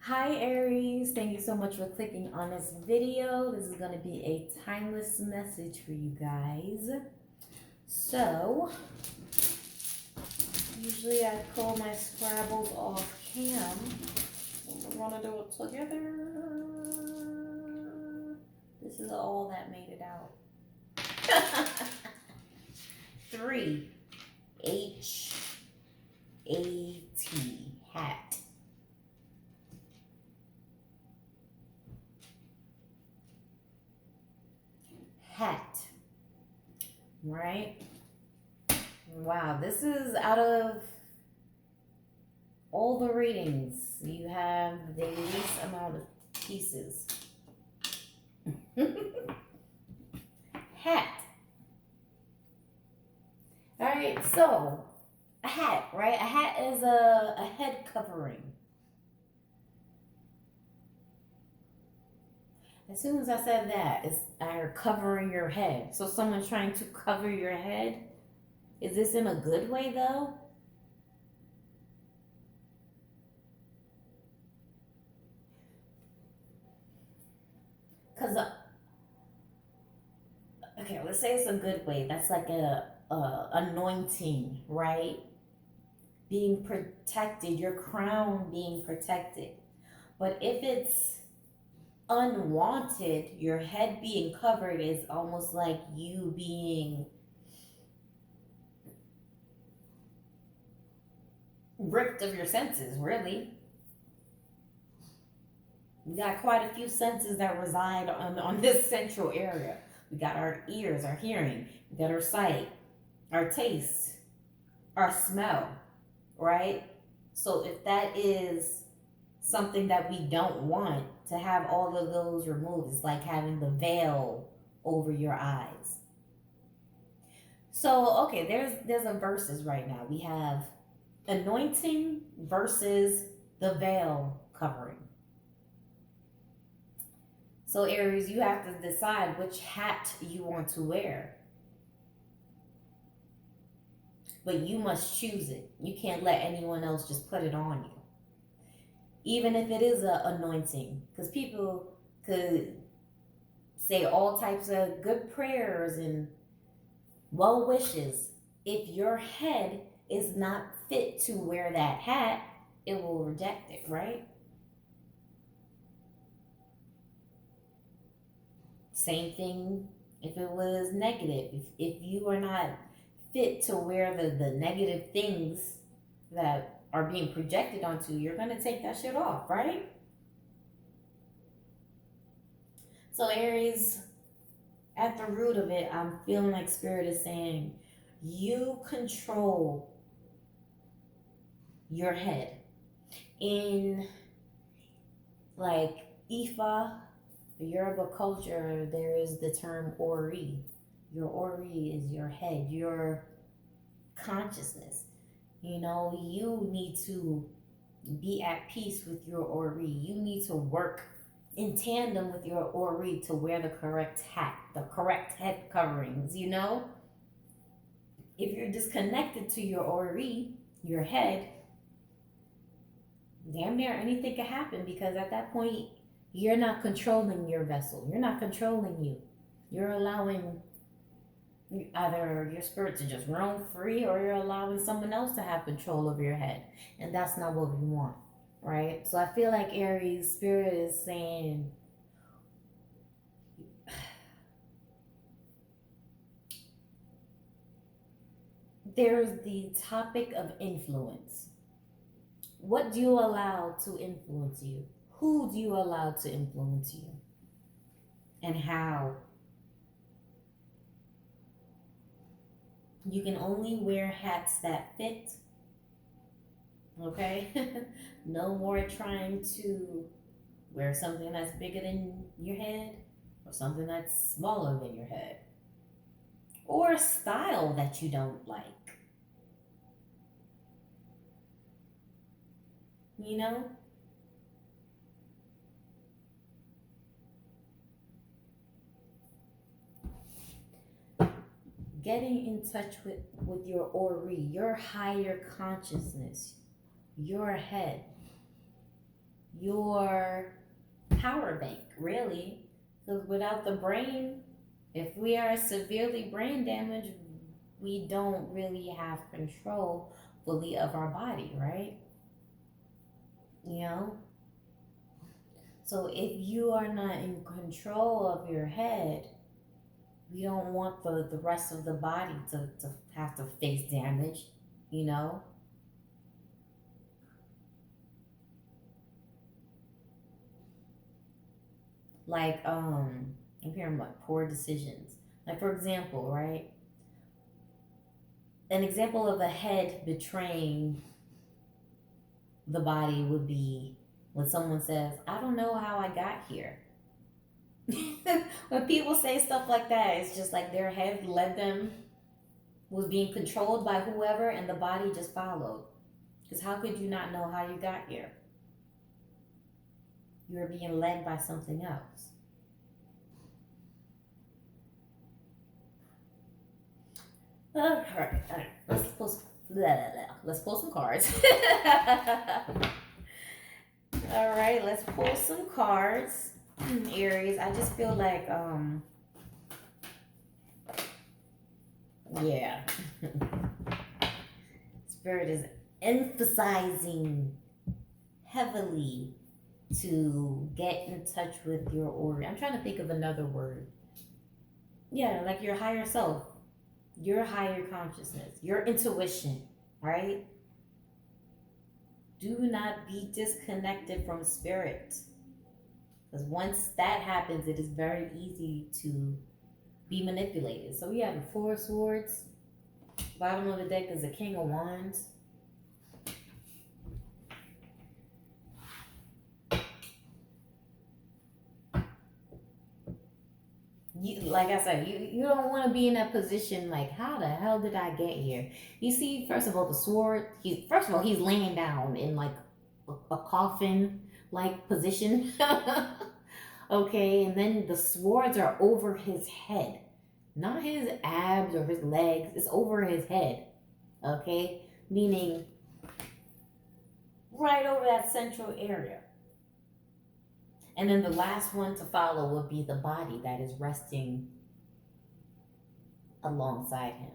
Hi Aries, thank you so much for clicking on this video. This is going to be a timeless message for you guys. So, usually I pull my Scrabbles off cam. We're going to do it together. This is all that made it out. 3 H-A-T, hat. Hat, right? Wow, this is out of all the readings, you have the least amount of pieces. Hat. All right, so a hat, right? A hat is a head covering. As soon as I said that, it's are covering your head. So someone's trying to cover your head. Is this in a good way though? Because okay, let's say it's a good way. That's like a anointing, right? Being protected, your crown being protected. But if it's unwanted, your head being covered is almost like you being ripped of your senses, really. We got quite a few senses that reside on this central area. We got our ears, our hearing, we got our sight, our taste, our smell, right? So if that is something that we don't want to have all of those removed, it's like having the veil over your eyes. So okay, there's a verses right now. We have anointing versus the veil covering. So Aries, you have to decide which hat you want to wear. But you must choose it. You can't let anyone else just put it on you. Even if it is a anointing. Because people could say all types of good prayers and well wishes. If your head is not fit to wear that hat, it will reject it, right? Same thing if it was negative. If you are not fit to wear the negative things that are being projected onto you, you're going to take that shit off, right? So, Aries, at the root of it, I'm feeling like Spirit is saying, you control your head. In like Ifa, the Yoruba culture, there is the term Ori. Your Ori is your head, your consciousness. You know, you need to be at peace with your Ori. You need to work in tandem with your Ori to wear the correct hat, the correct head coverings, you know? If you're disconnected to your Ori, your head, damn near anything can happen because at that point, you're not controlling your vessel. You're not controlling you. You're allowing either your spirit to just roam free or you're allowing someone else to have control over your head. And that's not what we want, right? So I feel like Aries, Spirit is saying, there's the topic of influence. What do you allow to influence you? Who do you allow to influence you? And how? You can only wear hats that fit. Okay? No more trying to wear something that's bigger than your head or something that's smaller than your head or a style that you don't like. You know? Getting in touch with your Ori, your higher consciousness, your head. your power bank, really. Because without the brain, if we are severely brain damaged, we don't really have control fully of our body, right? You know? So if you are not in control of your head, we don't want the rest of the body to have to face damage, you know? Like I'm hearing like poor decisions. Like for example, right? An example of a head betraying the body would be when someone says, I don't know how I got here. When people say stuff like that, it's just like their head led them, was being controlled by whoever, and the body just followed. Because how could you not know how you got here? You were being led by something else. All right. Let's pull some cards. All right, let's pull some cards. Aries, I just feel like yeah. Spirit is emphasizing heavily to get in touch with your aura. I'm trying to think of another word. Yeah, like your higher self, your higher consciousness, your intuition, right? Do not be disconnected from spirit. Because once that happens, it is very easy to be manipulated. So we have the Four of Swords. Bottom of the deck is the King of Wands. Like I said, you don't want to be in that position like, how the hell did I get here? You see, first of all, the sword, he's laying down in like a coffin like position. Okay, and then the swords are over his head. Not his abs or his legs, it's over his head. Okay? Meaning right over that central area. And then the last one to follow would be the body that is resting alongside him.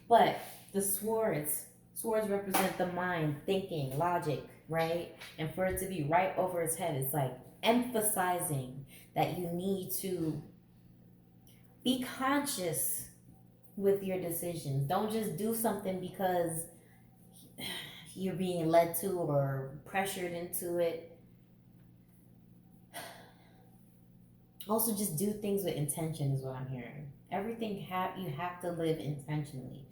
But the swords represent the mind, thinking, logic, right? And for it to be right over his head, it's like emphasizing that you need to be conscious with your decisions. Don't just do something because you're being led to or pressured into it. Also, just do things with intention is what I'm hearing. Everything you have to live intentionally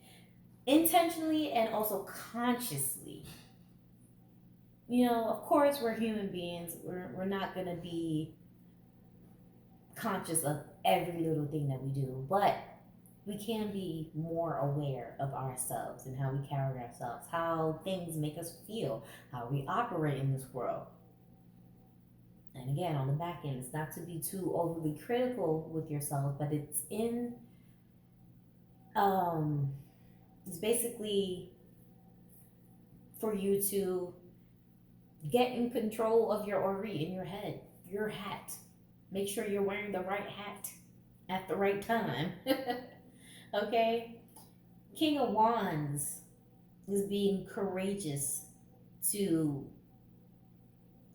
and also consciously. You know, of course, we're human beings. We're not gonna be conscious of every little thing that we do, but we can be more aware of ourselves and how we carry ourselves, how things make us feel, how we operate in this world. And again, on the back end, it's not to be too overly critical with yourself, but it's basically for you to get in control of your aura in your head, your hat. Make sure you're wearing the right hat at the right time. Okay? King of Wands is being courageous to,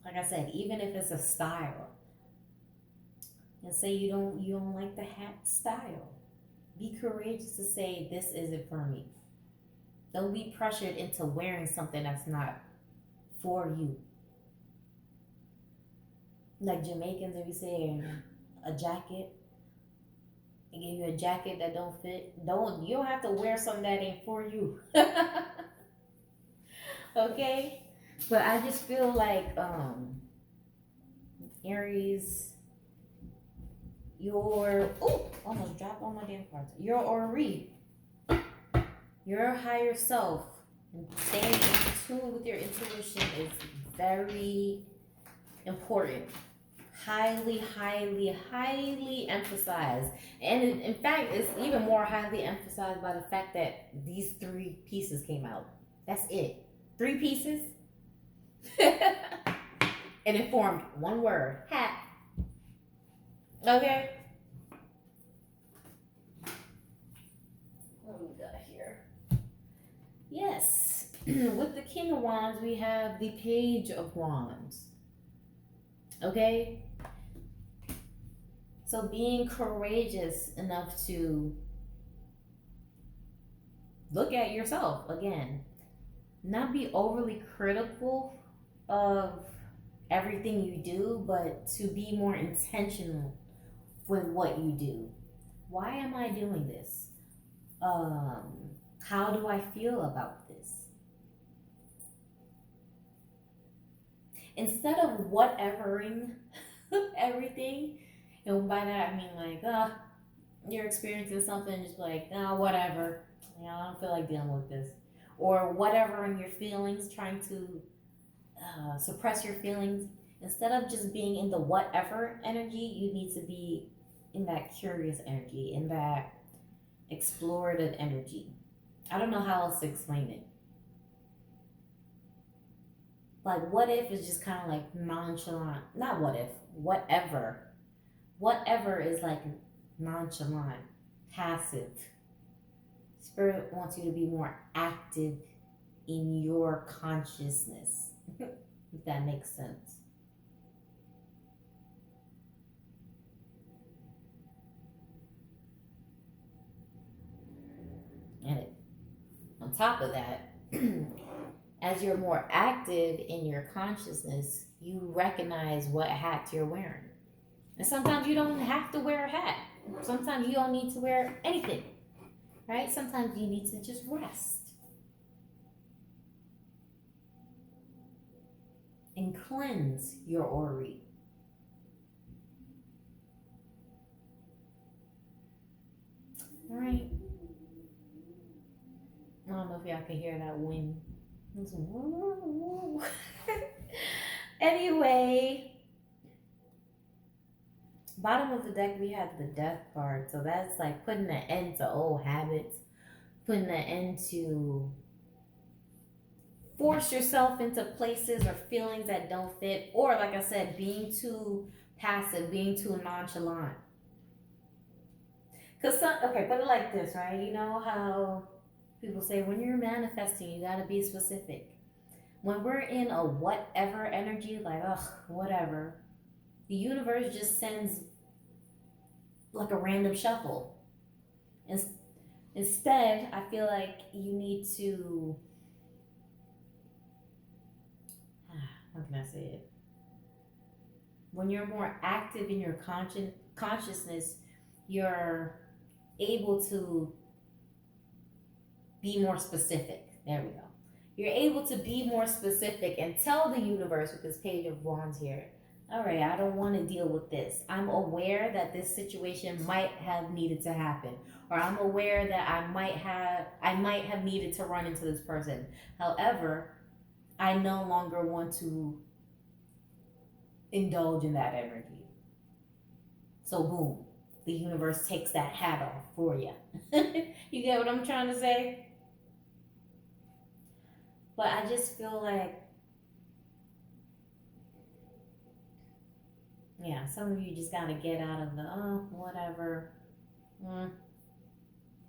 like I said, even if it's a style, and say you don't like the hat style, be courageous to say this isn't for me. Don't be pressured into wearing something that's not for you. Like Jamaicans, if you say a jacket, they give you a jacket that don't fit. You don't have to wear something that ain't for you. Okay? But I just feel like Aries, almost dropped all my damn cards. Your Ori, your higher self, and staying in tune with your intuition is very important. Highly, highly, highly emphasized. And in fact, it's even more highly emphasized by the fact that these 3 pieces came out. That's it. 3 pieces. And it formed one word, hat. Okay? What do we got here? Yes. With the King of Wands, we have the Page of Wands. Okay? So being courageous enough to look at yourself again, not be overly critical of everything you do, but to be more intentional with what you do. Why am I doing this? How do I feel about this? Instead of whatevering everything, and by that I mean like, you're experiencing something, just like, whatever. I don't feel like dealing with this. Or whatever in your feelings, trying to suppress your feelings. Instead of just being in the whatever energy, you need to be in that curious energy, in that explorative energy. I don't know how else to explain it. Like, what if is just kind of like nonchalant. Not what if, whatever. Whatever is like nonchalant, passive. Spirit wants you to be more active in your consciousness, if that makes sense. And on top of that, as you're more active in your consciousness, you recognize what hat you're wearing. And sometimes you don't have to wear a hat. Sometimes you don't need to wear anything, right? Sometimes you need to just rest and cleanse your aura. All right. I don't know if y'all can hear that wind. Anyway, bottom of the deck we have the Death card. So that's like putting an end to old habits, putting an end to force yourself into places or feelings that don't fit, or like I said, being too passive, being too nonchalant. Because okay, put it like this, right? You know how people say when you're manifesting, you gotta be specific. When we're in a whatever energy, like whatever, the universe just sends like a random shuffle. Instead, I feel like you need to. How can I say it? When you're more active in your consciousness, you're able to be more specific. There we go. You're able to be more specific and tell the universe with this Page of Wands here, all right, I don't want to deal with this. I'm aware that this situation might have needed to happen, or I'm aware that I might have needed to run into this person. However, I no longer want to indulge in that energy. So boom, the universe takes that hat off for you. You get what I'm trying to say? But I just feel like, yeah, some of you just gotta get out of the whatever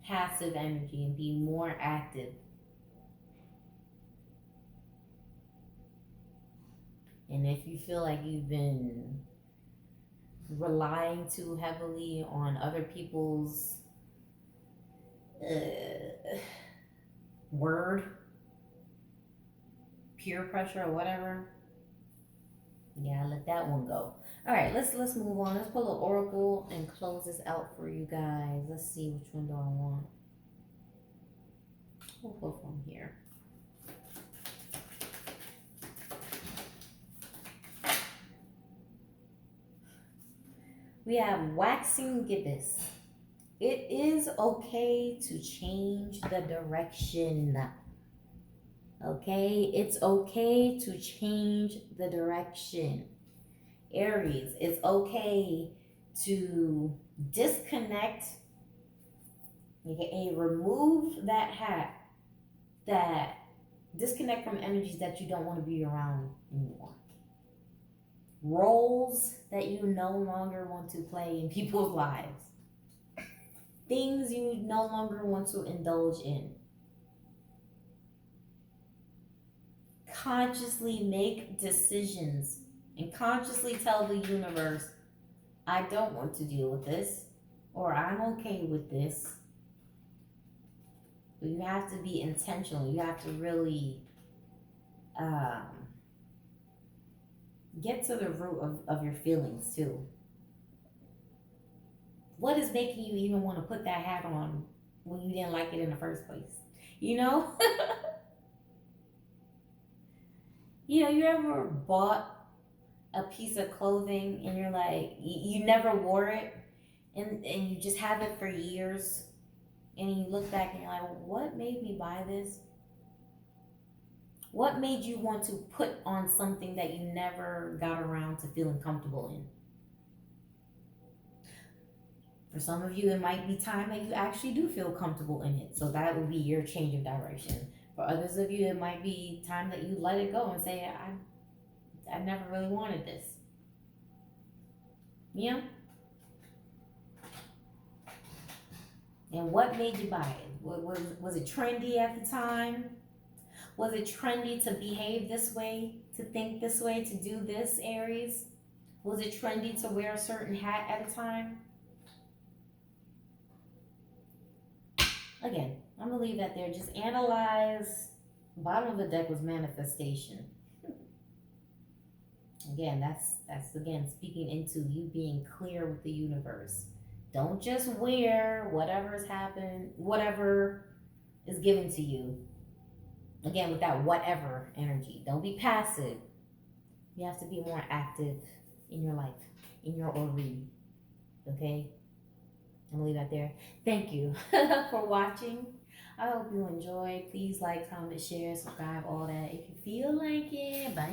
passive energy and be more active. And if you feel like you've been relying too heavily on other people's word, peer pressure or whatever, yeah, let that one go. All right, let's move on. Let's pull an oracle and close this out for you guys. Let's see, which one do I want? We'll pull from here. We have waxing gibbous. It is okay to change the direction. Okay, it's okay to change the direction. Aries, it's okay to disconnect, aka remove that hat, that disconnect from energies that you don't want to be around anymore. roles that you no longer want to play in people's lives, things you no longer want to indulge in. Consciously make decisions and consciously tell the universe, I don't want to deal with this, or I'm okay with this. But you have to be intentional. You have to really get to the root of your feelings too. What is making you even want to put that hat on when you didn't like it in the first place? You know? You ever bought a piece of clothing and you're like, you never wore it and you just have it for years and you look back and you're like, what made me buy this? What made you want to put on something that you never got around to feeling comfortable in? For some of you, it might be time that you actually do feel comfortable in it. So that would be your change of direction. For others of you, it might be time that you let it go and say, I never really wanted this. Yeah? And what made you buy it? Was it trendy at the time? Was it trendy to behave this way, to think this way, to do this, Aries? Was it trendy to wear a certain hat at a time? Again, I'm going to leave that there. Just analyze. Bottom of the deck was manifestation. Again, that's again speaking into you being clear with the universe. Don't just wear whatever has happened, whatever is given to you. Again, with that whatever energy. Don't be passive. You have to be more active in your life, in your Ori. Okay? I'm gonna leave that there. Thank you for watching. I hope you enjoyed. Please like, comment, share, subscribe, all that. If you feel like it, bye.